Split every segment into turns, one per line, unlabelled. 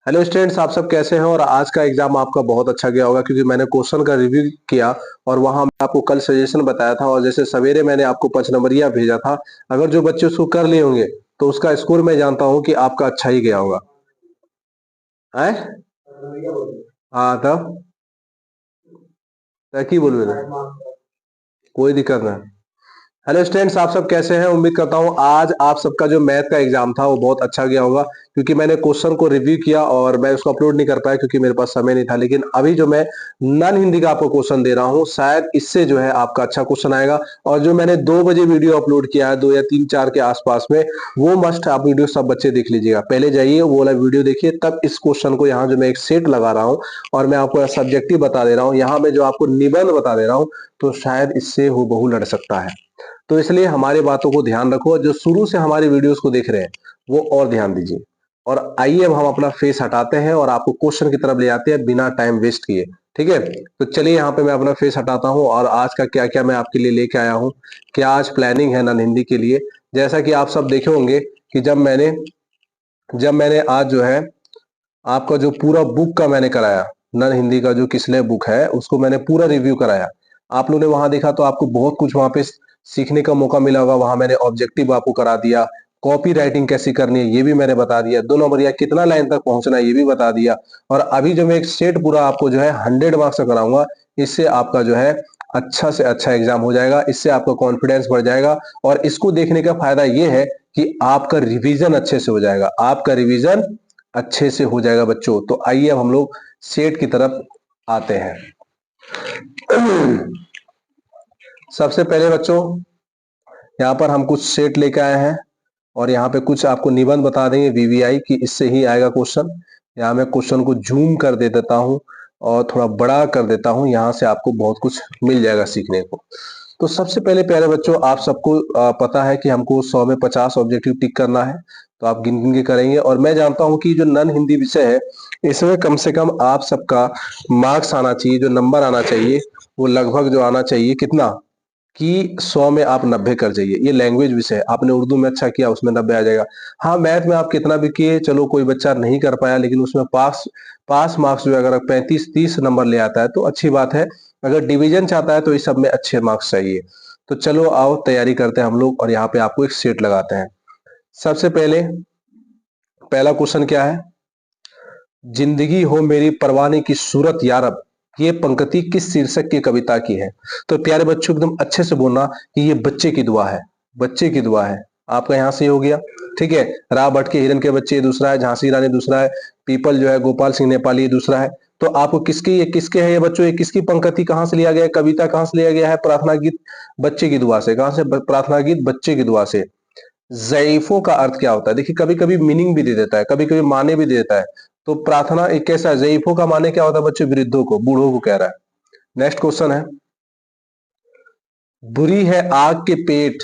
Hello students, आप सब कैसे हैं। और आज का एग्जाम आपका बहुत अच्छा गया होगा क्योंकि मैंने क्वेश्चन का रिव्यू किया और वहां मैं आपको कल सजेशन बताया था और जैसे सवेरे मैंने आपको 5 नंबरिया भेजा था। अगर जो बच्चे उसको कर लिए होंगे तो उसका स्कोर मैं जानता हूं कि आपका अच्छा ही गया होगा। है हाँ तब की बोलवे कोई दिक्कत नहीं। हेलो स्टूडेंट्स, आप सब कैसे हैं। उम्मीद करता हूं आज आप सबका जो मैथ का एग्जाम था वो बहुत अच्छा गया होगा क्योंकि मैंने क्वेश्चन को रिव्यू किया और मैं उसको अपलोड नहीं कर पाया क्योंकि मेरे पास समय नहीं था। लेकिन अभी जो मैं नॉन हिंदी का आपको क्वेश्चन दे रहा हूं शायद इससे जो है आपका अच्छा क्वेश्चन आएगा। और जो मैंने 2 बजे वीडियो अपलोड किया है 2 या 3 4 के आसपास में, वो मस्ट आप वीडियो सब बच्चे देख लीजिएगा। पहले जाइए वो वाला वीडियो देखिए, तब इस क्वेश्चन को यहाँ जो मैं एक सेट लगा रहा हूँ और मैं आपको सब्जेक्टिव बता दे रहा हूँ, यहाँ मैं जो आपको निबंध बता दे रहा हूँ, तो शायद इससे हूबहू लड़ सकता है। तो इसलिए हमारी बातों को ध्यान रखो। जो शुरू से हमारी वीडियोस को देख रहे हैं वो और ध्यान दीजिए। और आइए अब हम अपना फेस हटाते हैं और आपको क्वेश्चन की तरफ ले जाते हैं बिना टाइम वेस्ट किए। ठीक है, तो चलिए यहाँ पे मैं अपना फेस हटाता हूँ और आज का क्या क्या मैं आपके लिए लेके आया हूँ, क्या आज प्लानिंग है नॉन हिंदी के लिए। जैसा कि आप सब देखे होंगे कि जब मैंने आज जो है आपका जो पूरा बुक का मैंने कराया, नॉन हिंदी का जो किसले बुक है उसको मैंने पूरा रिव्यू कराया। आप लोगों ने वहां देखा तो आपको बहुत कुछ वहां पे सीखने का मौका मिला होगा। वहां मैंने ऑब्जेक्टिव आपको करा दिया, कॉपी राइटिंग कैसी करनी है ये भी मैंने बता दिया, 2 नंबर या कितना लाइन तक पहुंचना है ये भी बता दिया। और अभी जो मैं एक सेट पूरा आपको जो है 100 मार्क्स का कराऊंगा, इससे आपका जो है अच्छा से अच्छा एग्जाम हो जाएगा, इससे आपका कॉन्फिडेंस बढ़ जाएगा। और इसको देखने का फायदा ये है कि आपका रिवीजन अच्छे से हो जाएगा, आपका रिवीजन अच्छे से हो जाएगा बच्चों। तो आइए अब हम लोग सेट की तरफ आते हैं। सबसे पहले बच्चों यहाँ पर हम कुछ सेट लेके आए हैं और यहाँ पे कुछ आपको निबंध बता देंगे वीवीआई की, इससे ही आएगा क्वेश्चन। यहाँ मैं क्वेश्चन को जूम कर दे देता हूँ और थोड़ा बड़ा कर देता हूँ, यहाँ से आपको बहुत कुछ मिल जाएगा सीखने को। तो सबसे पहले प्यारे बच्चों, आप सबको पता है कि हमको 100 में 50 ऑब्जेक्टिव टिक करना है। तो आप गिन गिन के करेंगे और मैं जानता हूं कि जो नॉन हिंदी विषय है इसमें कम से कम आप सबका मार्क्स आना चाहिए, जो नंबर आना चाहिए वो लगभग जो आना चाहिए कितना कि 100 में आप 90 कर जाइए। ये लैंग्वेज विषय है, आपने उर्दू में अच्छा किया उसमें 90 आ जाएगा। हाँ, मैथ में आप कितना भी किए, चलो कोई बच्चा नहीं कर पाया लेकिन उसमें पास पास मार्क्स जो है अगर 35-30 नंबर ले आता है तो अच्छी बात है। अगर डिवीजन चाहता है तो इस सब में अच्छे मार्क्स चाहिए। तो चलो आओ तैयारी करते हैं हम लोग और यहाँ पे आपको एक सेट लगाते हैं। सबसे पहले पहला क्वेश्चन क्या है, जिंदगी हो मेरी परवाने की सूरत यारब, ये पंक्ति किस शीर्षक की कविता की है। तो प्यारे बच्चों एकदम अच्छे से बोलना कि ये बच्चे की दुआ है, बच्चे की दुआ है। आपका यहां से हो गया। ठीक है, राव भट्ट के हिरन के बच्चे दूसरा है, झांसी रानी दूसरा है, पीपल जो है गोपाल सिंह नेपाली दूसरा है। तो आपको किसके है ये बच्चों, ये किसकी पंक्ति कहां से लिया गया है, कविता कहां से लिया गया है, प्रार्थना गीत बच्चे की दुआ से। कहां से प्रार्थना गीत बच्चे की दुआ से। ज़ईफ़ों का अर्थ क्या होता है, देखिए कभी कभी मीनिंग भी दे देता है, कभी कभी माने भी दे देता है। तो प्रार्थना एक कैसा है, ज़ईफ़ों का माने क्या होता है बच्चे, वृद्धों को, बूढ़ों को कह रहा है। नेक्स्ट क्वेश्चन है, बुरी है आग के पेट,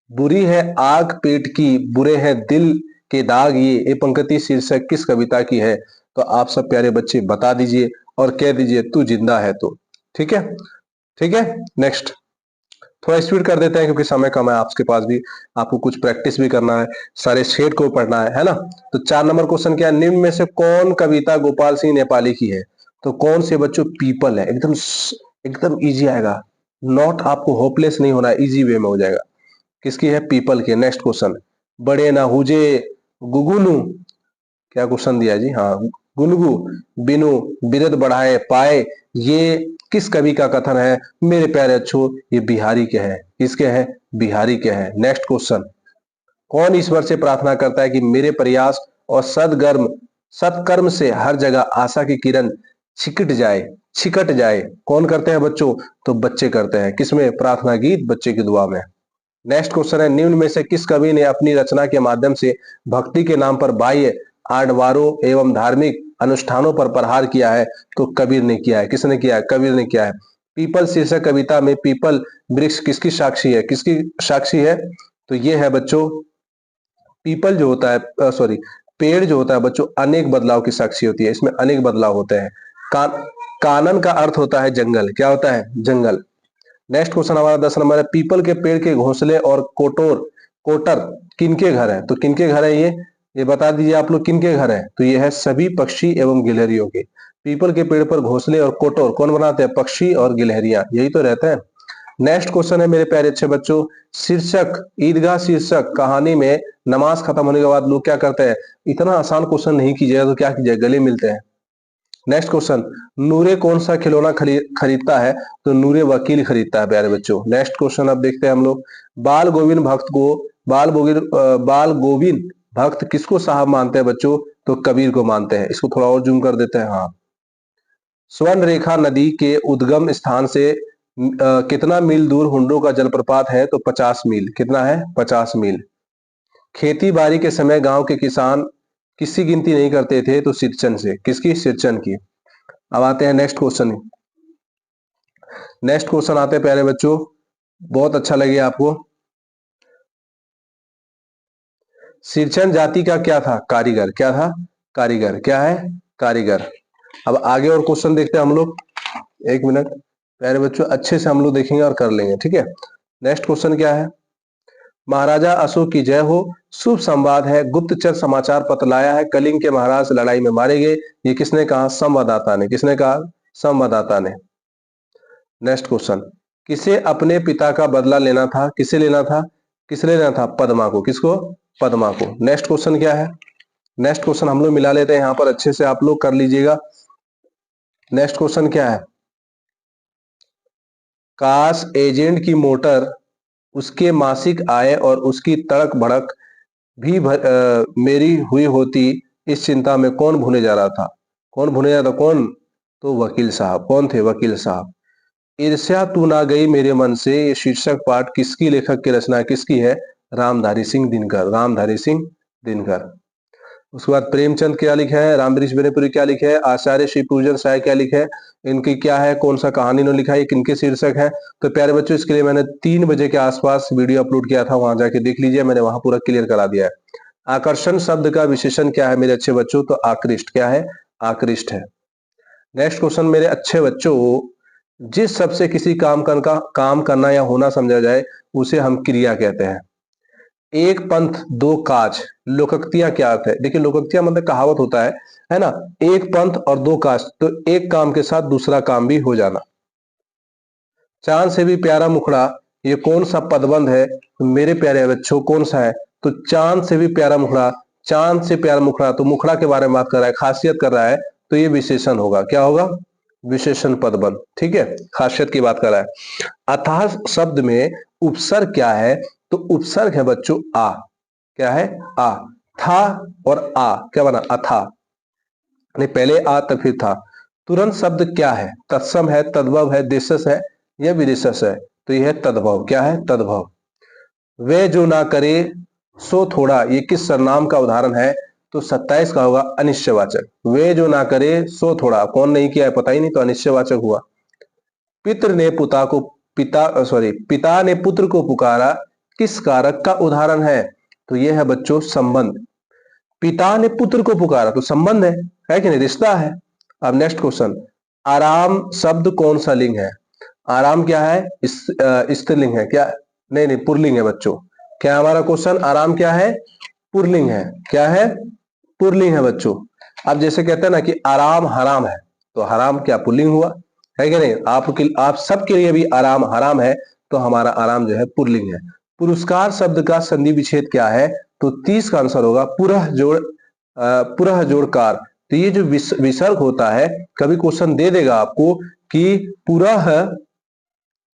बुरी है आग पेट की, बुरे हैं दिल के दाग, ये पंक्ति शीर्षक किस कविता की है। तो आप सब प्यारे बच्चे बता दीजिए और कह दीजिए तू जिंदा है तो। ठीक है, ठीक है। नेक्स्ट, थोड़ा स्पीड कर देते हैं क्योंकि समय कम है आपके पास भी, आपको कुछ प्रैक्टिस भी करना है, सारे शेड को पढ़ना है ना। तो 4 नंबर क्वेश्चन क्या है, निम्न में से कौन कविता गोपाल सिंह नेपाली की है। तो कौन से बच्चों, पीपल है। एकदम एकदम इजी आएगा, नॉट आपको होपलेस नहीं होना, इजी वे में हो जाएगा। किसकी है, पीपल की। नेक्स्ट क्वेश्चन, बड़े ना हुजे गुगुनु, क्या क्वेश्चन दिया है जी, हाँ, गुनगु बिनु बिरद बढ़ाए पाए, ये किस कवि का कथन है। मेरे प्यारे अच्छो ये बिहारी के हैं, किसके हैं, बिहारी के हैं। नेक्स्ट क्वेश्चन, कौन ईश्वर से प्रार्थना करता है कि मेरे प्रयास और सत्कर्म से हर जगह आशा की किरण छिकट जाए। कौन करते हैं बच्चों, तो बच्चे करते हैं, किसमें, प्रार्थना गीत बच्चे की दुआ में। नेक्स्ट क्वेश्चन है, निम्न में से किस कवि ने अपनी रचना के माध्यम से भक्ति के नाम पर बाह्य आडंबरों एवं धार्मिक अनुष्ठानों पर प्रहार किया है। तो कबीर ने किया है। किसने किया है, कबीर ने किया है। पीपल शीर्षक कविता में पीपल वृक्ष किसकी साक्षी है, किसकी साक्षी है। तो ये है बच्चों, पीपल जो होता है, सॉरी, पेड़ जो होता है बच्चों अनेक बदलाव की साक्षी होती है, इसमें अनेक बदलाव होते हैं। का, कानन का अर्थ होता है जंगल, क्या होता है, जंगल। नेक्स्ट क्वेश्चन हमारा 10 नंबर है, पीपल के पेड़ के घोंसले और कोटर किनके घर है। तो किनके घर है ये, ये बता दीजिए आप लोग किन के घर है? तो ये है सभी पक्षी एवं गिलहरियों के। पीपल के पेड़ पर घोंसले और कोटोर कौन बनाते हैं? पक्षी और गिलहरियां, यही तो रहते हैं। नेक्स्ट क्वेश्चन है मेरे प्यारे अच्छे बच्चों, शीर्षक ईदगाह शीर्षक कहानी में नमाज खत्म होने के बाद लोग क्या करते हैं? इतना आसान क्वेश्चन नहीं कीजिएगा तो क्या कीजिएगा, गले मिलते हैं। नेक्स्ट क्वेश्चन, नूरे कौन सा खिलौना खरीदता है? तो नूरे वकील खरीदता है प्यारे बच्चों। नेक्स्ट क्वेश्चन अब देखते हैं हम लोग, बाल गोविंद भक्त किसको साहब मानते हैं बच्चों? तो कबीर को मानते हैं। इसको थोड़ा और जूम कर देते हैं। हाँ, स्वर्ण रेखा नदी के उद्गम स्थान से कितना मील दूर हुंडो का जलप्रपात है? तो 50 मील। कितना है? 50 मील। खेती बाड़ी के समय गांव के किसान किसकी गिनती नहीं करते थे? तो सिरचन से। किसकी? सिरचन की। अब आते हैं नेक्स्ट क्वेश्चन। नेक्स्ट क्वेश्चन आते हैं प्यारे बच्चों, बहुत अच्छा लगे आपको। सिरचन जाति का क्या था? कारीगर। क्या था? कारीगर। क्या है? कारीगर। अब आगे और क्वेश्चन देखते हैं हम लोग। एक मिनट प्यारे बच्चों, अच्छे से हम लोग देखेंगे और कर लेंगे, ठीक है। नेक्स्ट क्वेश्चन क्या है? महाराजा अशोक की जय हो, शुभ संवाद है, गुप्तचर समाचार पत्र लाया है, कलिंग के महाराज लड़ाई में मारे गए, ये किसने कहा? संवाददाता ने। किसने कहा? संवाददाता ने। नेक्स्ट क्वेश्चन, किसे अपने पिता का बदला लेना था? किसे लेना था? किसे लेना था? पद्मा को। किसको? पद्मा को। नेक्स्ट क्वेश्चन क्या है? नेक्स्ट क्वेश्चन हम लोग मिला लेते हैं, यहां पर अच्छे से आप लोग कर लीजिएगा। नेक्स्ट क्वेश्चन क्या है? काश एजेंट की मोटर, उसके मासिक आय और उसकी तड़क भड़क भी मेरी हुई होती, इस चिंता में कौन भुने जा रहा था? कौन भुने जा रहा था? कौन? तो वकील साहब। कौन थे? वकील साहब। ईर्ष्या तू ना गई मेरे मन से, ये शीर्षक पाठ किसकी लेखक की रचना, किसकी है? रामधारी सिंह दिनकर। रामधारी सिंह दिनकर। उसके बाद प्रेमचंद क्या लिखे हैं? रामवृक्ष बेनीपुरी क्या लिखे हैं? आचार्य श्री पूजन साय क्या लिखे हैं? इनकी क्या है, कौन सा कहानी ने लिखा है, किनके शीर्षक है? तो प्यारे बच्चों, इसके लिए मैंने 3 बजे के आसपास वीडियो अपलोड किया था, वहां जाके देख लीजिए, मैंने वहां पूरा क्लियर करा दिया है। आकर्षण शब्द का विशेषण क्या है मेरे अच्छे बच्चों? तो आकृष्ट। क्या है? आकृष्ट है। नेक्स्ट क्वेश्चन मेरे अच्छे बच्चों, जिस शब्द से किसी काम करना या होना समझा जाए उसे हम क्रिया कहते हैं। एक पंथ दो काज, लोकोक्तियां क्या अर्थ है? देखिए, लोकोक्तियां मतलब कहावत होता है ना। एक पंथ और दो काज, तो एक काम के साथ दूसरा काम भी हो जाना। चांद से भी प्यारा मुखड़ा, ये कौन सा पदबंध है मेरे प्यारे बच्चों? कौन सा है? तो चांद से भी प्यारा मुखड़ा, चांद से प्यारा मुखड़ा, तो मुखड़ा के बारे में बात कर रहा है, खासियत कर रहा है, तो ये विशेषण होगा। क्या होगा? विशेषण पदबंध, ठीक है, खासियत की बात कर रहा है। अतः शब्द में उपसर्ग क्या है? तो उपसर्ग है बच्चों आ। क्या है? आ। था और आ क्या बना? अथा। नहीं, पहले आ तब फिर था। तुरंत शब्द क्या है? तत्सम है, तद्भव है, देशस है या विदेशस है? तो यह है तद्भव। क्या है? तद्भव। वे जो ना करे सो थोड़ा, ये किस सर्वनाम का उदाहरण है? तो 27 का होगा अनिश्चयवाचक। वे जो ना करे सो थोड़ा, कौन नहीं किया है पता ही नहीं, तो अनिश्चयवाचक हुआ। पिता ने पिता ने पुत्र को पुकारा, किस कारक का उदाहरण है? तो यह है बच्चों संबंध। पिता ने पुत्र को पुकारा तो संबंध है कि नहीं? रिश्ता है। अब नेक्स्ट क्वेश्चन, आराम शब्द कौन सा लिंग है? आराम क्या है? स्त्रीलिंग है। क्या? नहीं नहीं, पुरलिंग है बच्चों। क्या हमारा क्वेश्चन? आराम क्या है? पुरलिंग है। क्या है? पुरलिंग है बच्चों। अब जैसे कहते हैं ना कि आराम हराम है, तो हराम क्या? पुरलिंग हुआ, है कि नहीं? आप सबके लिए भी आराम हराम है, तो हमारा आराम जो है पुरलिंग है। पुरस्कार शब्द का संधि विच्छेद क्या है? तो 30 का आंसर होगा पुरः जोड़कार। तो ये जो विसर्ग होता है, कभी क्वेश्चन दे देगा आपको कि पुरः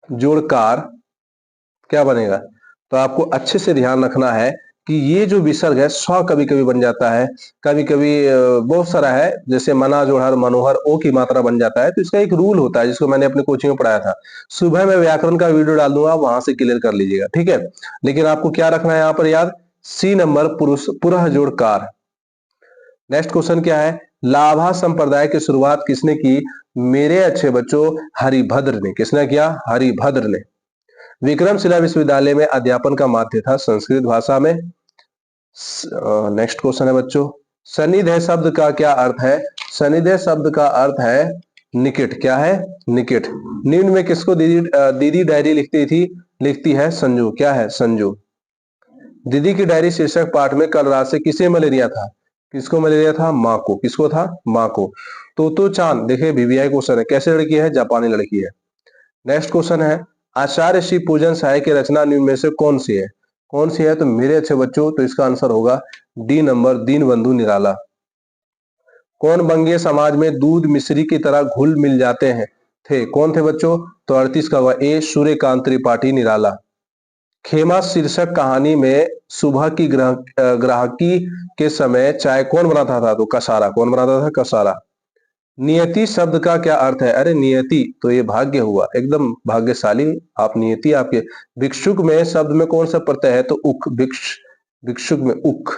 जोड़कार क्या बनेगा, तो आपको अच्छे से ध्यान रखना है कि ये जो विसर्ग है स्व कभी कभी बन जाता है, कभी कभी बहुत सारा है, जैसे मना जोड़हर मनोहर ओ की मात्रा बन जाता है। तो इसका एक रूल होता है जिसको मैंने अपने कोचिंग में पढ़ाया था। सुबह में व्याकरण का वीडियो डाल दूंगा, वहां से क्लियर कर लीजिएगा, ठीक है। लेकिन आपको क्या रखना है यहाँ पर याद? सी नंबर पुरः जोड़कार। नेक्स्ट क्वेश्चन क्या है? लाभा संप्रदाय की शुरुआत किसने की? मेरे अच्छे बच्चों, हरिभद्र ने। किसने किया? हरिभद्र ने। विक्रमशिला विश्वविद्यालय में अध्यापन का माध्य था संस्कृत भाषा में। नेक्स्ट क्वेश्चन है बच्चों, सनिधेय शब्द का क्या अर्थ है? सनिधेय शब्द का अर्थ है निकट। क्या है? निकट। निम्न में किसको दीदी डायरी लिखती थी? लिखती है संजू। क्या है? संजू। दीदी की डायरी शीर्षक पाठ में कल रात से किसे मलेरिया था? किसको मलेरिया था? माँ को। किसको था? माँ को। तोतो चांद, देखिए वीवीआई क्वेश्चन है, कैसे लड़की है? जापानी लड़की है। नेक्स्ट क्वेश्चन है, आचार्य श्री पूजन सहाय की रचना निम्न में से कौन सी है? कौन सी है? तो मेरे अच्छे बच्चों, तो इसका आंसर होगा डी नंबर, दीनबंधु निराला। कौन बंगे समाज में दूध मिश्री की तरह घुल मिल जाते हैं थे? कौन थे बच्चों? तो 38 का हुआ ए, सूर्यकांत त्रिपाठी निराला। खेमा शीर्षक कहानी में सुबह की ग्राहकी के समय चाय कौन बनाता था? तो कसारा। कौन बनाता था? कसारा। नियति शब्द का क्या अर्थ है? अरे नियति तो ये भाग्य हुआ, एकदम भाग्यशाली आप, नियति आपके। भिक्षुक में शब्द में कौन सा प्रत्यय है? तो उक। भिक्षुक में उक।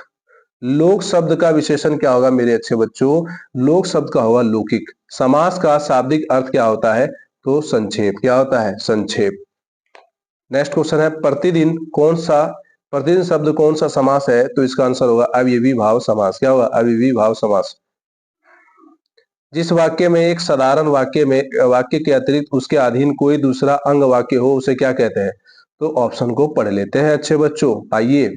लोक शब्द का विशेषण क्या होगा मेरे अच्छे बच्चों? लोक शब्द का होगा लौकिक। समास का शाब्दिक अर्थ क्या होता है? तो संक्षेप। क्या होता है? संक्षेप। नेक्स्ट क्वेश्चन है, प्रतिदिन शब्द कौन सा समास है? तो इसका आंसर होगा अव्ययी भाव समास। क्या होगा? अव्ययी भाव समास। जिस वाक्य में एक साधारण वाक्य के अतिरिक्त उसके अधीन कोई दूसरा अंग वाक्य हो उसे क्या कहते हैं? तो ऑप्शन को पढ़ लेते हैं अच्छे बच्चों, आइए।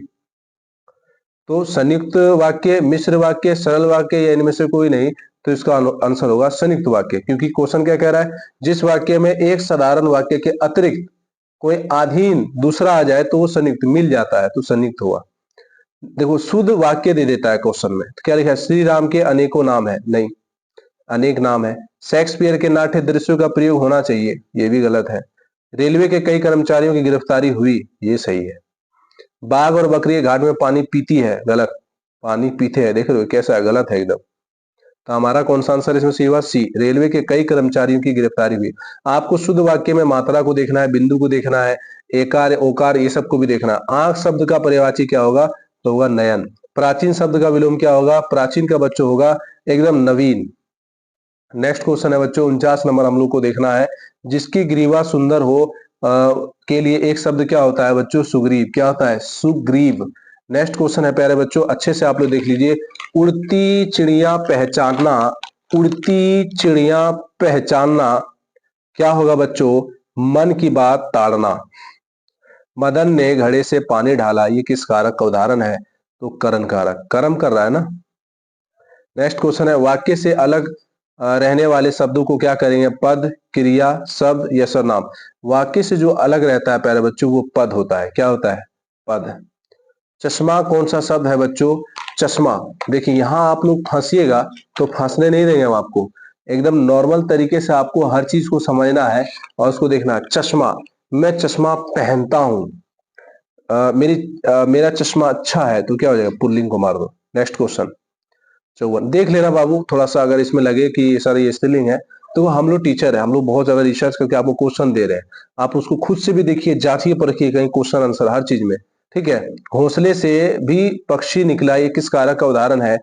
तो संयुक्त वाक्य, मिश्र वाक्य, सरल वाक्य, या इनमें से कोई नहीं? तो इसका आंसर होगा संयुक्त वाक्य, क्योंकि क्वेश्चन क्या कह रहा है? जिस वाक्य में एक साधारण वाक्य के अतिरिक्त कोई अधीन दूसरा आ जाए तो वो संयुक्त मिल जाता है, तो संयुक्त हुआ। देखो शुद्ध वाक्य दे देता है क्वेश्चन में, तो क्या लिखा है? श्री राम के अनेकों नाम है, नहीं, अनेक नाम है। शेक्सपियर के नाट्य दृश्यों का प्रयोग होना चाहिए, ये भी गलत है। रेलवे के कई कर्मचारियों की गिरफ्तारी हुई, ये सही है। बाघ और बकरी घाट में पानी पीती है, गलत। पानी पीते हैं, देख रहे हो कैसा है? गलत है एकदम। तो हमारा कौन सा आंसर इसमें सही हुआ? सी, रेलवे के कई कर्मचारियों की गिरफ्तारी हुई। आपको शुद्ध वाक्य में मात्रा को देखना है, बिंदु को देखना है, एकार ओकार ये सब को भी देखना है। आंख शब्द का पर्यायवाची क्या होगा? तो होगा नयन। प्राचीन शब्द का विलोम क्या होगा? प्राचीन का बच्चों होगा एकदम नवीन। नेक्स्ट क्वेश्चन है बच्चों 49 नंबर हम लोग को देखना है, जिसकी ग्रीवा सुंदर हो के लिए एक शब्द क्या होता है बच्चों? सुग्रीव। क्या होता है? सुग्रीव। नेक्स्ट क्वेश्चन है प्यारे बच्चों, अच्छे से आप लोग देख लीजिए। उड़ती चिड़िया पहचानना, उड़ती चिड़िया पहचानना क्या होगा बच्चों? मन की बात ताड़ना। मदन ने घड़े से पानी ढाला, ये किस कारक का उदाहरण है? तो करण कारक, कर्म कर रहा है ना। नेक्स्ट क्वेश्चन है, वाक्य से अलग रहने वाले शब्दों को क्या करेंगे? पद, क्रिया, शब्द या सर्वनाम। वाक्य से जो अलग रहता है प्यारे बच्चों वो पद होता है। क्या होता है? पद। चश्मा कौन सा शब्द है बच्चों? चश्मा। देखिए यहां आप लोग फंसिएगा तो फंसने नहीं देंगे हम आपको, एकदम नॉर्मल तरीके से आपको हर चीज को समझना है और उसको देखना है। चश्मा, मैं चश्मा पहनता हूं, मेरा चश्मा अच्छा है, तो क्या हो जाएगा? पुल्लिंग को मार दो। नेक्स्ट क्वेश्चन 54, देख लेना बाबू थोड़ा सा, अगर इसमें लगे कि सर ये स्पेलिंग है, तो हम लोग टीचर है, हम लोग बहुत ज्यादा रिसर्च करके आपको क्वेश्चन दे रहे हैं, आप उसको खुद से भी देखिए, जांचिए परखिए कहीं क्वेश्चन आंसर हर चीज में, ठीक है। घोंसले से भी पक्षी निकला, ये किस कारक का उदाहरण है?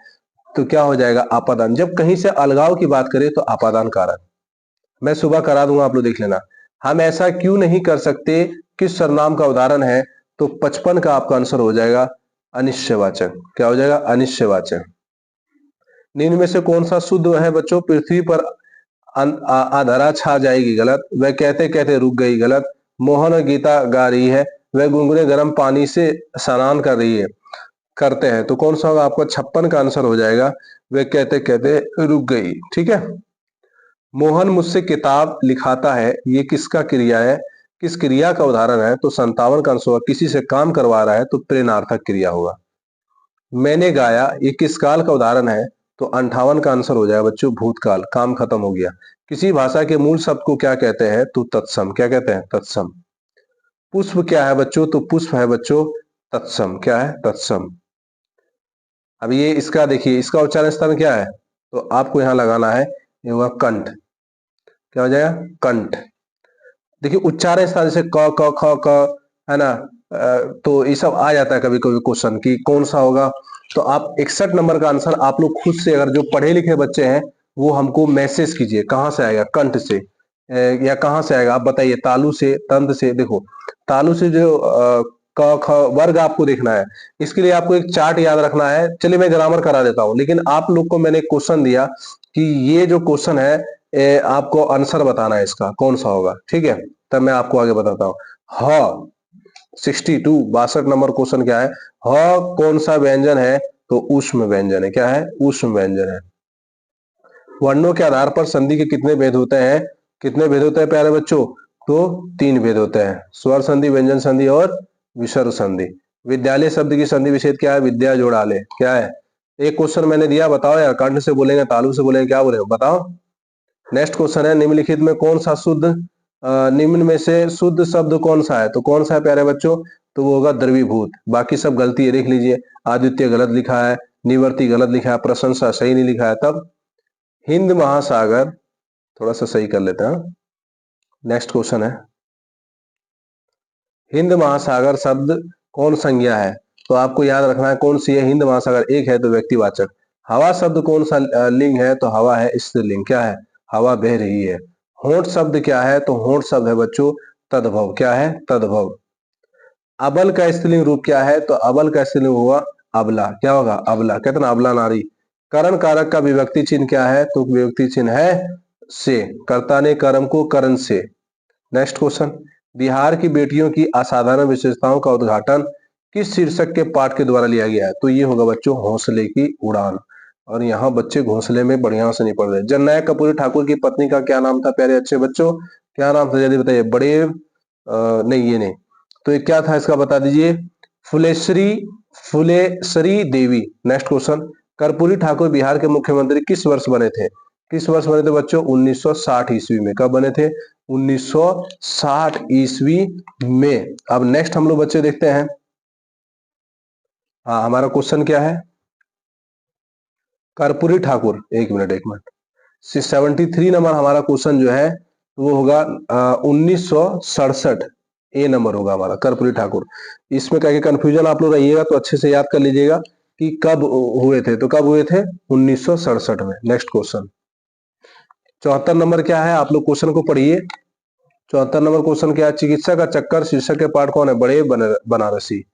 तो क्या हो जाएगा? आपादान। जब कहीं से अलगाव की बात करें तो आपादान कारक। मैं सुबह करा दूंगा, आप लोग देख लेना। हम ऐसा क्यों नहीं कर सकते किस सर्वनाम का उदाहरण है? तो 55 का आपका आंसर हो जाएगा अनिश्चयवाचक। क्या हो जाएगा? अनिश्चयवाचक। निम्न में से कौन सा शुद्ध है बच्चों? पृथ्वी पर अधरा छा जाएगी, गलत। वह कहते कहते रुक गई, गलत। मोहन गीता गा रही है, वह गुनगुने गर्म पानी से स्नान कर रही है, करते हैं, तो कौन सा होगा आपका? 56 का आंसर हो जाएगा वह कहते कहते रुक गई, ठीक है। मोहन मुझसे किताब लिखाता है, ये किसका क्रिया है? किस क्रिया का उदाहरण है? तो 57 का आंसर होगा किसी से काम करवा रहा है, तो प्रेरणार्थक क्रिया होगा। मैंने गाया, ये किस काल का उदाहरण है? तो 58 का आंसर हो जाएगा बच्चों भूतकाल, काम खत्म हो गया। किसी भाषा के मूल शब्द को क्या कहते हैं? तो तत्सम। क्या कहते हैं? तत्सम। पुष्प क्या है बच्चों? तो पुष्प है बच्चों तत्सम। क्या है? तत्सम। अब ये इसका देखिए, इसका उच्चारण स्थान क्या है? तो आपको यहां लगाना है, ये होगा कंठ। क्या हो जाएगा? कंठ। देखिए उच्चारण स्थान जैसे क क ख क, है ना, तो ये सब आ जाता है कभी कभी क्वेश्चन की कौन सा होगा। तो आप 61 नंबर का आंसर आप लोग खुद से, अगर जो पढ़े लिखे बच्चे हैं वो हमको मैसेज कीजिए, कहां से आएगा? कंठ से या कहां से आएगा आप बताइए? तालु से, तंत से। देखो तालु से जो क ख वर्ग आपको देखना है, इसके लिए आपको एक चार्ट याद रखना है। चलिए मैं ग्रामर करा देता हूं, लेकिन आप लोग को मैंने क्वेश्चन दिया कि ये जो क्वेश्चन है आपको आंसर बताना है इसका कौन सा होगा, ठीक है। तब मैं आपको आगे बताता हूँ। ह 62 नंबर क्वेश्चन क्या है? ह कौन सा व्यंजन है? तो ऊष्म व्यंजन है। क्या है? ऊष्म व्यंजन है। वर्णों के आधार पर संधि के कितने भेद होते हैं? कितने भेद होते हैं प्यारे बच्चों? तो 3 भेद होते हैं, स्वर संधि, व्यंजन संधि और विसर्ग संधि। विद्यालय शब्द की संधि विच्छेद क्या है? विद्या जोड़ाले। क्या है? एक क्वेश्चन मैंने दिया, बताओ यार, कंठ से बोलेंगे, तालु से बोलेंगे, क्या बोलेंगे बताओ। नेक्स्ट क्वेश्चन है, निम्नलिखित में कौन सा शुद्ध निम्न में से शुद्ध शब्द कौन सा है? तो कौन सा है प्यारे बच्चों? तो वो होगा द्रवीभूत। बाकी सब गलती है, देख लीजिए। आदित्य गलत लिखा है, निवर्ती गलत लिखा है, प्रशंसा सही नहीं लिखा है। तब हिंद महासागर थोड़ा सा सही कर लेते हैं। नेक्स्ट क्वेश्चन है, हिंद महासागर शब्द कौन संज्ञा है? तो आपको याद रखना है कौन सी है हिंद महासागर। एक है तो व्यक्तिवाचक। हवा शब्द कौन सा लिंग है? तो हवा है स्त्रीलिंग। क्या है? हवा बह रही है। होंठ शब्द क्या है? तो होंठ शब्द है बच्चों तद्भव। क्या है? तद्भव। अबल का स्त्रीलिंग रूप क्या है? तो अबल का स्त्रीलिंग होगा अबला। क्या होगा? अबला। कहते ना अबला नारी। करण कारक का विभक्ति चिन्ह क्या है? तो विभक्ति चिन्ह है से। कर्ता ने कर्म को करण से। नेक्स्ट क्वेश्चन, बिहार की बेटियों की असाधारण विशेषताओं का उद्घाटन किस शीर्षक के पाठ के द्वारा लिया गया है? तो ये होगा बच्चों हौसले की उड़ान। और यहाँ बच्चे घोंसले में बढ़िया से नहीं पढ़ रहे। जननायक कपूरी ठाकुर की पत्नी का क्या नाम था प्यारे अच्छे बच्चों? क्या नाम था जल्दी बताइए। बड़े नहीं, ये नहीं। तो ये क्या था इसका बता दीजिए। फुलेश्वरी फुलेश्वरी देवी। नेक्स्ट क्वेश्चन, कर्पूरी ठाकुर बिहार के मुख्यमंत्री किस वर्ष बने थे? किस वर्ष बने थे बच्चों? 1960 ईस्वी में। कब बने थे? 1960 ईस्वी में। अब नेक्स्ट हम लोग बच्चे देखते हैं। हाँ, हमारा क्वेश्चन क्या है? कर्पूरी ठाकुर, एक मिनट 73 नंबर हमारा क्वेश्चन जो है वो होगा 1967। ए नंबर होगा हमारा कर्पूरी ठाकुर। इसमें क्या कंफ्यूजन आप लोग रहिएगा तो अच्छे से याद कर लीजिएगा कि कब हुए थे। तो कब हुए थे? 1967 में। नेक्स्ट क्वेश्चन 74 नंबर क्या है? आप लोग क्वेश्चन को पढ़िए। 74 नंबर क्वेश्चन क्या है? चिकित्सा का चक्कर शीर्षक के पाठ कौन है? बड़े बनारसी।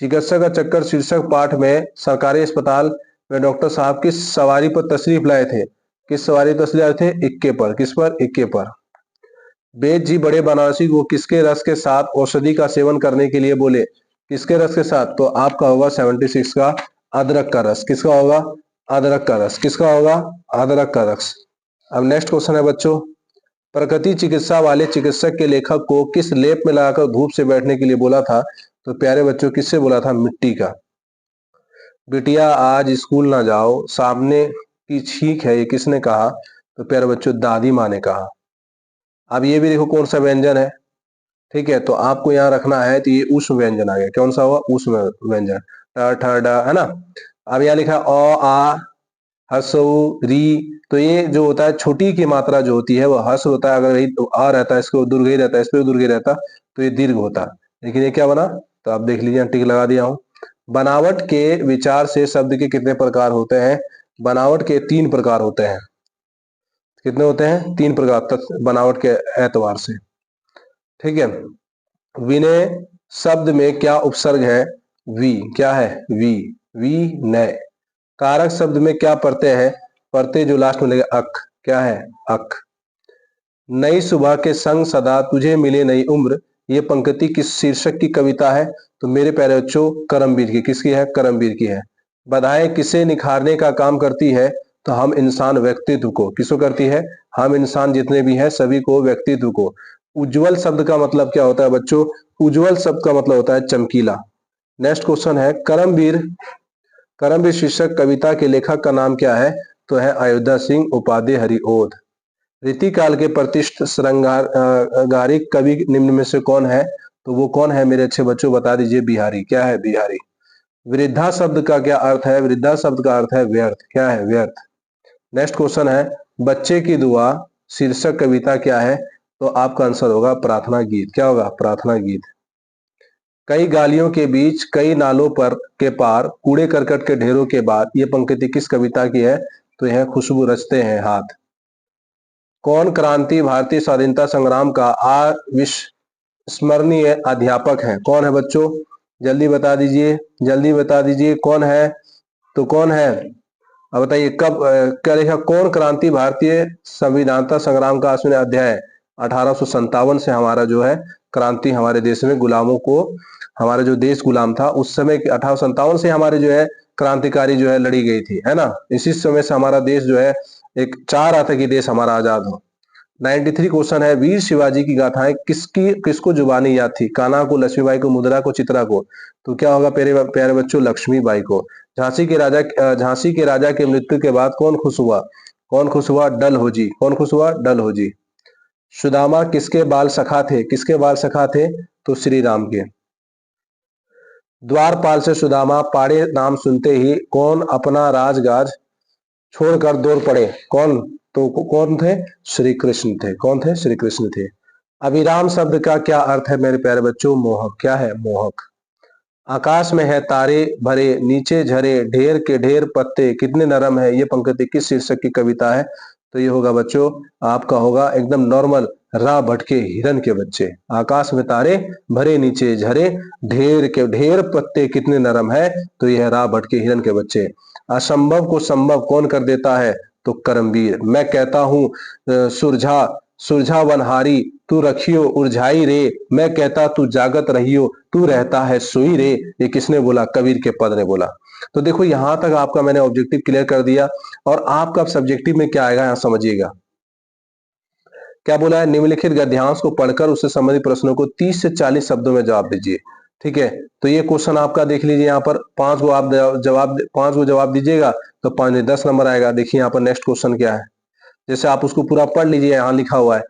चिकित्सा का चक्कर शीर्षक पाठ में सरकारी अस्पताल में डॉक्टर साहब किस सवारी पर तशरीफ लाए थे? किस सवारी पर तशरीफ लाए थे? इक्के पर। किस पर? इक्के पर। वेद जी बड़े बनारसी को किसके रस के साथ औषधि का सेवन करने के लिए बोले? किसके रस के साथ? तो आपका होगा 76 का अदरक का रस। किसका होगा? अदरक का रस। किसका होगा? अदरक का रस। अब नेक्स्ट क्वेश्चन है बच्चों, प्रकृति चिकित्सा वाले चिकित्सक के लेखक को किस लेप में लगाकर धूप से बैठने के लिए बोला था? तो प्यारे बच्चों किससे बोला था? मिट्टी का। बिटिया आज स्कूल ना जाओ, सामने की छींक है, ये किसने कहा? तो प्यारे बच्चों दादी माँ ने कहा। अब ये भी देखो कौन सा व्यंजन है। ठीक है, तो आपको यहाँ रखना है, तो ये ऊष्म व्यंजन आ गया। कौन सा हुआ? ऊष्म व्यंजन। ट ठ ड, है ना। अब यहाँ लिखा अ आ हसऊ री। तो ये जो होता है छोटी की मात्रा जो होती है वो हस होता है। अगर यही तो आ रहता है, इसको दुर्घई रहता है, इस पे दुर्घई रहता तो ये दीर्घ होता। लेकिन ये क्या बना? तो आप देख लीजिए, टिक लगा दिया हूं। बनावट के विचार से शब्द के कितने प्रकार होते हैं? बनावट के 3 प्रकार होते हैं। कितने होते हैं? 3 प्रकार बनावट के एतबार से। ठीक है, विनय शब्द में क्या उपसर्ग है? वी। क्या है? वी। वी नय। कारक शब्द में क्या प्रत्यय है? प्रत्यय जो लास्ट में लगेगा अक। क्या है? अक। नई सुबह के संग सदा तुझे मिले नई उम्र, ये पंक्ति किस शीर्षक की कविता है? तो मेरे प्यारे बच्चों करमवीर की। किसकी है? करमवीर की है। बधाएं किसे निखारने का काम करती है? तो हम इंसान व्यक्तित्व को। किसको करती है? हम इंसान जितने भी हैं सभी को, व्यक्तित्व को। उज्जवल शब्द का मतलब क्या होता है बच्चों? उज्जवल शब्द का मतलब होता है चमकीला। नेक्स्ट क्वेश्चन है, करमवीर करमवीर शीर्षक कविता के लेखक का नाम क्या है? तो है अयोध्या सिंह उपाध्याय हरिओध। रीतिकाल के प्रतिष्ठित श्रृंगारिक कवि निम्न में से कौन है? तो वो कौन है मेरे अच्छे बच्चों? बता दीजिए। बिहारी। क्या है? बिहारी। वृद्धा शब्द का क्या अर्थ है? वृद्धा शब्द का अर्थ है व्यर्थ। क्या है? व्यर्थ। नेक्स्ट क्वेश्चन है, बच्चे की दुआ शीर्षक कविता क्या है? तो आपका आंसर होगा प्रार्थना गीत। क्या होगा? प्रार्थना गीत। कई गालियों के बीच कई नालों पर के पार कूड़े करकट के ढेरों के बाद, ये पंक्ति किस कविता की है? तो यह खुशबू रचते हैं हाथ। कौन क्रांति भारतीय स्वाधीनता संग्राम का अविस्मरणीय अध्यापक है? कौन है बच्चों? जल्दी बता दीजिए, जल्दी बता दीजिए कौन है? तो कौन है? अब बताइए कब क्या लिखा? कौन क्रांति भारतीय संविधानता संग्राम का अश्विन अध्याय 1857 से हमारा जो है क्रांति हमारे देश में गुलामों को, हमारा जो देश गुलाम था उस समय 1857 से हमारे जो है क्रांतिकारी जो है लड़ी गई थी, है ना। इसी समय से हमारा देश जो है एक चाह रहा था कि देश हमारा आजाद हो। 93 क्वेश्चन है, वीर शिवाजी की गाथाएं किसको जुबानी याद थी? कान्हा को, लक्ष्मीबाई को, मुद्रा को, चित्रा को? तो क्या होगा प्यारे प्यारे बच्चों? लक्ष्मीबाई को। झांसी के राजा के मृत्यु के बाद कौन खुश हुआ? कौन खुश हुआ? डलहौजी। कौन खुश हुआ? डलहौजी। सुदामा किसके बाल सखा थे? किसके बाल सखा थे? तो श्री राम के। द्वारपाल से सुदामा पाड़े नाम सुनते ही कौन अपना राजगाज छोड़कर दौड़ पड़े? कौन? तो कौन थे? श्री कृष्ण थे। कौन थे? श्री कृष्ण थे। अभिराम शब्द का क्या अर्थ है मेरे प्यारे बच्चों? मोहक। क्या है? मोहक। आकाश में है तारे भरे, नीचे झरे ढेर के ढेर पत्ते, कितने नरम है? ये पंक्ति किस शीर्षक की कविता है? तो ये होगा बच्चों, आपका होगा एकदम नॉर्मल, रा भटके हिरन के बच्चे। आकाश में तारे भरे, नीचे झरे ढेर के ढेर पत्ते, कितने नरम है? तो यह रा भटके हिरन के बच्चे। असंभव को संभव कौन कर देता है? तो करमवीर। मैं कहता हूं सुरझा सुरझा वनहारी, तू रखियो उरझाई रे, मैं कहता तू जागत रहियो, तू रहता है सोई रे। ये किसने बोला? कबीर के पद ने बोला। तो देखो यहां तक आपका मैंने ऑब्जेक्टिव क्लियर कर दिया, और आपका सब्जेक्टिव में क्या आएगा यहां समझिएगा। क्या बोला है? निम्नलिखित गद्यांश को पढ़कर उससे संबंधित प्रश्नों को 30 से 40 शब्दों में जवाब दीजिए। ठीक है, तो ये क्वेश्चन आपका देख लीजिए, यहाँ पर 5 गो आप पांच गो जवाब दीजिएगा तो 5 में 10 नंबर आएगा। देखिए यहाँ पर नेक्स्ट क्वेश्चन क्या है, जैसे आप उसको पूरा पढ़ लीजिए। यहाँ लिखा हुआ है,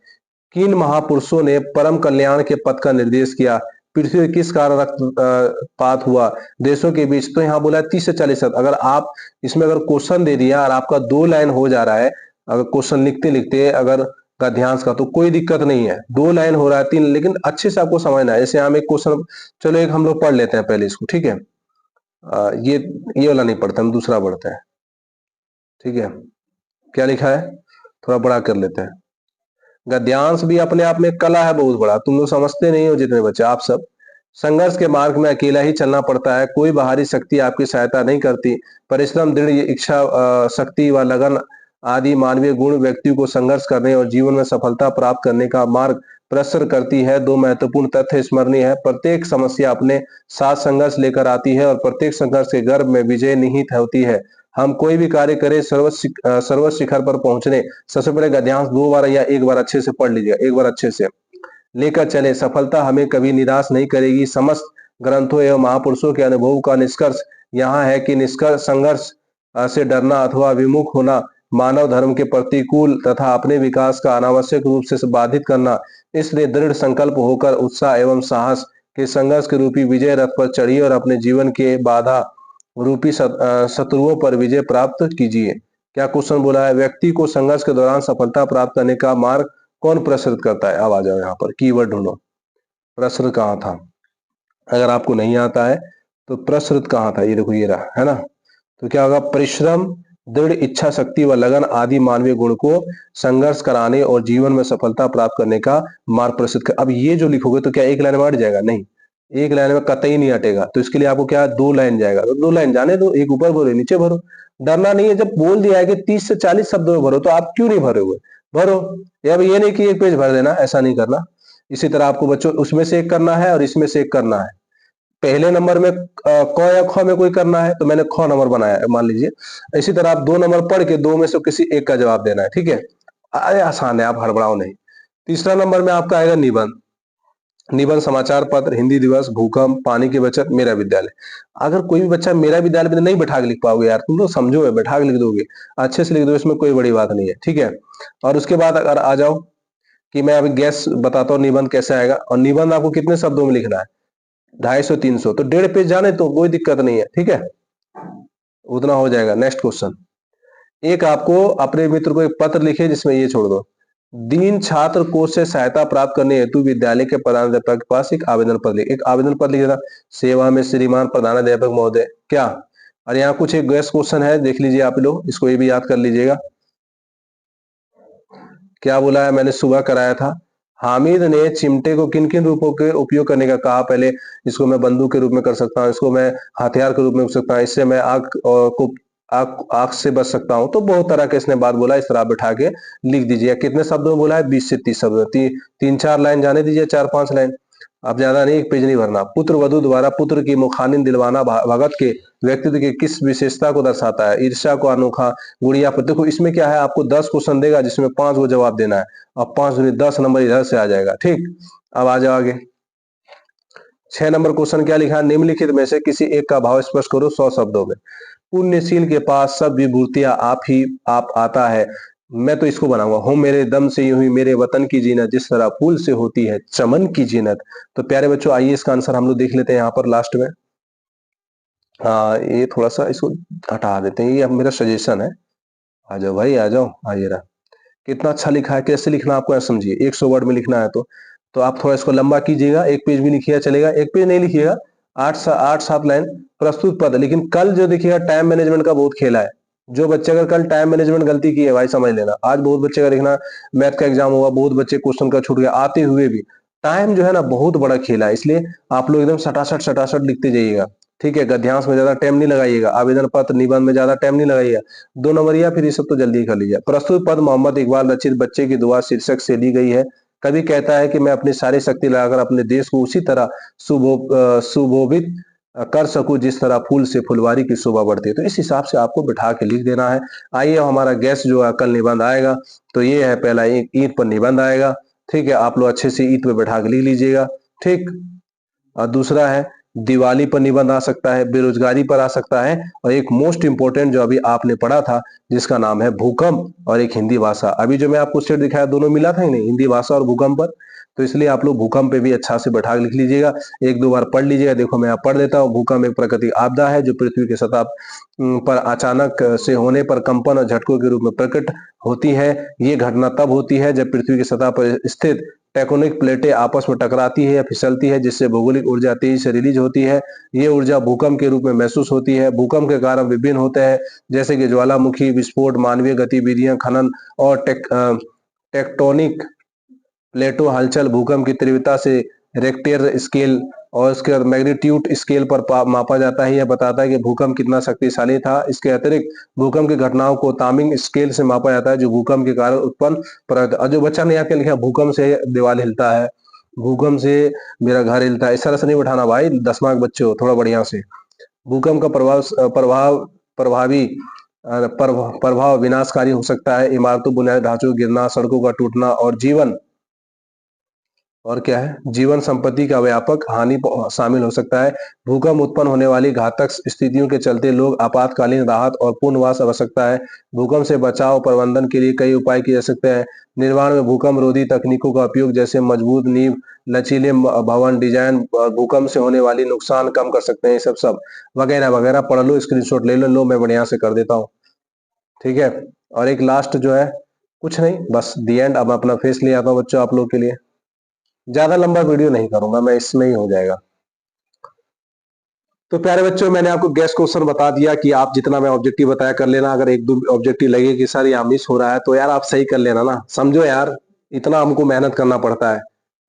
किन महापुरुषों ने परम कल्याण के पथ का निर्देश किया? पृथ्वी किस कारण रक्तपात हुआ देशों के बीच? तो यहाँ बोला है 30 से 40 शब्द। अगर आप इसमें अगर क्वेश्चन दे दिया और आपका 2 लाइन हो जा रहा है, अगर क्वेश्चन लिखते लिखते अगर गद्यांश का, तो कोई दिक्कत नहीं है। 2 लाइन हो रहा है, 3, लेकिन अच्छे से आपको समझना है। जैसे हम एक क्वेश्चन, चलो एक हम लोग पढ़ लेते हैं पहले इसको, ठीक है। ये वाला नहीं पढ़ते, हम दूसरा पढ़ते हैं, ठीक है। क्या लिखा है, थोड़ा बड़ा कर लेते हैं। गद्यांश भी अपने आप में कला है बहुत बड़ा, तुम लोग समझते नहीं हो जितने बच्चे आप सब। संघर्ष के मार्ग में अकेला ही चलना पड़ता है, कोई बाहरी शक्ति आपकी सहायता नहीं करती। परिश्रम, दृढ़ इच्छा शक्ति व लगन आदि मानवीय गुण व्यक्ति को संघर्ष करने और जीवन में सफलता प्राप्त करने का मार्ग प्रशस्त करती है। 2 महत्वपूर्ण तथ्य स्मरणीय है, प्रत्येक समस्या अपने साथ संघर्ष लेकर आती है और प्रत्येक संघर्ष के गर्भ में विजय निहित होती है। हम कोई भी कार्य करें सर्वोच्च शिखर पर पहुंचने, सबसे पहले गद्यांश 2 बार या 1 बार अच्छे से पढ़ लीजिएगा, 1 बार अच्छे से लेकर चले। सफलता हमें कभी निराश नहीं करेगी। समस्त ग्रंथों एवं महापुरुषों के अनुभव का निष्कर्ष यहाँ है कि निष्कर्ष संघर्ष से डरना अथवा विमुख होना मानव धर्म के प्रतिकूल तथा अपने विकास का अनावश्यक रूप से बाधित करना। इसलिए दृढ़ संकल्प होकर उत्साह एवं साहस के संघर्ष के रूपी विजय रथ पर चढ़िए और अपने जीवन के बाधा रूपी शत्रुओं पर विजय प्राप्त कीजिए। क्या क्वेश्चन बोला है? व्यक्ति को संघर्ष के दौरान सफलता प्राप्त करने का मार्ग कौन प्रसरित करता है? अब आ जाओ यहाँ पर, कीवर्ड ढूंढो। प्रसरित कहाँ था? अगर आपको नहीं आता है तो प्रसरित कहाँ था? ये देखो, ये रहा, है ना। तो क्या होगा? परिश्रम, दृढ़ इच्छा शक्ति व लगन आदि मानवीय गुण को संघर्ष कराने और जीवन में सफलता प्राप्त करने का मार्ग प्रसिद्ध कर। अब ये जो लिखोगे तो क्या 1 लाइन में अट जाएगा? नहीं, 1 लाइन में कतई नहीं अटेगा। तो इसके लिए आपको क्या 2 लाइन जाएगा, तो 2 लाइन जाने दो, एक ऊपर भरो, नीचे भरो। डरना नहीं है, जब बोल दिया है कि 30 से 40 शब्दों में भरो, तो आप क्यों नहीं भरे हुए? भरो। अब ये नहीं कि 1 पेज भर देना, ऐसा नहीं करना। इसी तरह आपको बच्चों उसमें से 1 करना है और इसमें से 1 करना है। पहले नंबर में क या ख में कोई करना है तो मैंने ख नंबर बनाया है, मान लीजिए। इसी तरह आप 2 नंबर पढ़ के 2 में से किसी एक का जवाब देना है, ठीक है। अरे आसान है, आप हड़बड़ाओ नहीं। तीसरा नंबर में आपका आएगा निबंध। निबंध समाचार पत्र, हिंदी दिवस, भूकंप, पानी की बचत, मेरा विद्यालय। अगर कोई भी बच्चा मेरा विद्यालय में नहीं बैठा के लिख पाओगे यार, तुम लोग समझो, बैठा के लिख दोगे, अच्छे से लिख दो, इसमें कोई बड़ी बात नहीं है, ठीक है। और उसके बाद अगर आ जाओ कि मैं अभी गैस बताता हूँ निबंध कैसे आएगा। और निबंध आपको कितने शब्दों में लिखना है? 250 300, तो 1.5 पेज जाने तो कोई दिक्कत नहीं है, ठीक है, उतना हो जाएगा। नेक्स्ट क्वेश्चन, एक आपको अपने मित्र को एक पत्र लिखे जिसमें ये छोड़ दो, दीन छात्र कोष से सहायता प्राप्त करने हेतु विद्यालय के प्रधानाध्यापक के पास एक आवेदन पत्र लिख देना। सेवा में श्रीमान प्रधानाध्यापक महोदय, क्या। और यहाँ कुछ एक गैस क्वेश्चन है, देख लीजिए आप लोग, इसको ये भी याद कर लीजिएगा। क्या बोला है? मैंने सुबह कराया था। हामिद ने चिमटे को किन किन रूपों के उपयोग करने का कहा? पहले इसको मैं बंदूक के रूप में कर सकता हूँ, इसको मैं हथियार के रूप में कर सकता हूँ, इससे मैं आग से बच सकता हूँ। तो बहुत तरह के इसने बात बोला, इस तरह बैठा के लिख दीजिए। कितने शब्दों में बोला है? 20 से 30 शब्द। 3-4 लाइन जाने दीजिए, 4-5 लाइन। आप ज्यादा नहीं, एक पेज नहीं भरना। पुत्र वधु द्वारा पुत्र की मुखानिन दिलवाना भगत के व्यक्तित्व की किस विशेषता को दर्शाता है? ईर्ष्या को, अनोखा, गुड़िया पर। देखो इसमें क्या है, आपको 10 क्वेश्चन देगा जिसमें 5 को जवाब देना है, और 5 दूनी 10 नंबर इधर से आ जाएगा। ठीक, अब आ जाओ आगे। 6 नंबर क्वेश्चन क्या लिखा है? निम्नलिखित में से किसी एक का भाव स्पष्ट करो 100 शब्दों में। पुण्यशील के पास सब विभूतियां आप आता है। मैं तो इसको बनाऊंगा, हो मेरे दम से यूं ही मेरे वतन की जीनत, जिस तरह फूल से होती है चमन की जीनत। तो प्यारे बच्चों, आइए इसका आंसर हम लोग देख लेते हैं यहाँ पर लास्ट में। हाँ, ये थोड़ा सा इसको हटा देते हैं, ये अब मेरा सजेशन है। आ जाओ भाई, आ जाओ, आइए रहा। कितना अच्छा लिखा है, कैसे लिखना आपको समझिए। 100 वर्ड में लिखना है तो आप थोड़ा इसको लंबा कीजिएगा। एक पेज भी लिखिएगा चलेगा, एक पेज नहीं लिखिएगा, 8-7 लाइन। प्रस्तुत पद, लेकिन कल जो देखिएगा टाइम मैनेजमेंट का बहुत खेला है। जो बच्चे अगर कल टाइम मैनेजमेंट गलती की है भाई, समझ लेना आज बहुत बच्चे का देखना, मैथ का एग्जाम होगा, बहुत बच्चे क्वेश्चन का छूट गया आते हुए भी। टाइम जो है ना बहुत बड़ा खेला है, इसलिए आप लोग एकदम सटासट सटासट लिखते जाइएगा। ठीक है, गद्यांश में ज्यादा टाइम नहीं लगाइएगा, आवेदन पत्र निबंध में ज्यादा टाइम नहीं लगाइएगा। 2 नंबरिया फिर ये सब तो जल्दी कर लीजिए। प्रस्तुत पद मोहम्मद इकबाल रचित बच्चे की दुआ शीर्षक से ली गई है। कवि कहता है कि मैं अपनी सारी शक्ति लगाकर अपने देश को उसी तरह सुशोभित कर सकूं जिस तरह फूल से फुलवारी की शोभा बढ़ती है। तो इस हिसाब से आपको बिठा के लिख देना है। आइए हमारा गेस्ट जो है कल निबंध आएगा, तो ये है पहला, ईंट पर निबंध आएगा। ठीक है, आप लोग अच्छे से ईंट पे बैठा के लिख लीजिएगा। ठीक, और दूसरा है दिवाली पर निबंध आ सकता है, बेरोजगारी पर आ सकता है, और एक मोस्ट इंपोर्टेंट जो अभी आपने पढ़ा था जिसका नाम है भूकंप, और एक हिंदी भाषा। अभी जो मैं आपको सेट दिखाया दोनों मिला था ही नहीं, हिंदी भाषा और भूकंप पर। तो इसलिए आप लोग भूकंप पे भी अच्छा से बैठा लिख लीजिएगा, 1-2 बार पढ़ लीजिएगा। देखो मैं पढ़ देता हूँ। भूकंप एक प्राकृतिक आपदा है जो पृथ्वी के सतह पर अचानक से होने पर कंपन और झटकों के रूप में प्रकट होती है। ये घटना तब होती है जब पृथ्वी की सतह पर स्थित टेक्टोनिक प्लेटें आपस में टकराती है या फिसलती है, जिससे भौगोलिक ऊर्जा तेजी से रिलीज होती है। ये ऊर्जा भूकंप के रूप में महसूस होती है। भूकंप के कारण विभिन्न होते हैं, जैसे कि ज्वालामुखी विस्फोट, मानवीय गतिविधियां, खनन और टेक्टोनिक प्लेटो हलचल। भूकंप की तीव्रता से रेक्टर स्केल और उसके बाद मैग्नीट्यूड स्केल पर मापा जाता है। यह बताता है कि भूकंप कितना शक्तिशाली था। इसके अतिरिक्त भूकंप की घटनाओं को तामिंग स्केल से मापा जाता है, जो भूकंप के कारण उत्पन्न। और जो बच्चा ने यहाँ लिखा भूकंप से दीवार हिलता है, भूकंप से मेरा घर हिलता है, इस तरह से नहीं बैठाना भाई, 10वां बच्चे हो थोड़ा बढ़िया से। भूकंप का प्रभाव विनाशकारी हो सकता है। इमारतों, बुनियादी ढांचों गिरना, सड़कों का टूटना और क्या है, जीवन संपत्ति का व्यापक हानि शामिल हो सकता है। भूकंप उत्पन्न होने वाली घातक स्थितियों के चलते लोग आपातकालीन राहत और पुनर्वास आवश्यकता है। भूकंप से बचाव प्रबंधन के लिए कई उपाय किए जा सकते हैं। निर्माण में भूकंप रोधी तकनीकों का उपयोग, जैसे मजबूत नींव, लचीले भवन डिजाइन, भूकंप से होने वाली नुकसान कम कर सकते हैं। सब वगैरह वगैरह पढ़ लो, स्क्रीनशॉट ले लो। मैं बढ़िया से कर देता हूँ। ठीक है, और एक लास्ट जो है, कुछ नहीं, बस दी एंड। अब अपना फेस ले आता हूँ बच्चों आप लोग के लिए। ज्यादा लंबा वीडियो नहीं करूंगा मैं, इसमें ही हो जाएगा। तो प्यारे बच्चों, मैंने आपको गेस्ट क्वेश्चन बता दिया कि आप जितना मैं ऑब्जेक्टिव बताया कर लेना। अगर 1-2 ऑब्जेक्टिव लगे कि सर यहाँ मिस हो रहा है, तो यार आप सही कर लेना ना, समझो यार, इतना हमको मेहनत करना पड़ता है।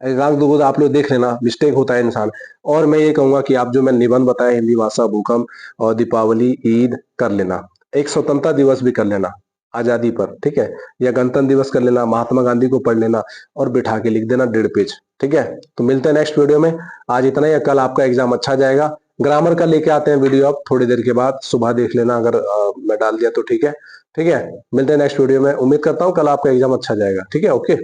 एक आध दो आप लोग देख लेना, मिस्टेक होता है इंसान। और मैं ये कहूंगा कि आप जो मैं निबंध बताया, हिंदी भाषा, भूकंप और दीपावली, ईद कर लेना। एक स्वतंत्रता दिवस भी कर लेना आजादी पर, ठीक है, या गणतंत्र दिवस कर लेना, महात्मा गांधी को पढ़ लेना और बिठा के लिख देना 1.5 पेज। ठीक है, तो मिलते हैं नेक्स्ट वीडियो में। आज इतना ही, कल आपका एग्जाम अच्छा जाएगा। ग्रामर का लेके आते हैं वीडियो अब थोड़ी देर के बाद, सुबह देख लेना, अगर मैं डाल दिया तो ठीक है। ठीक है, मिलते हैं नेक्स्ट वीडियो में। उम्मीद करता हूँ कल आपका एग्जाम अच्छा जाएगा। ठीक है, ओके।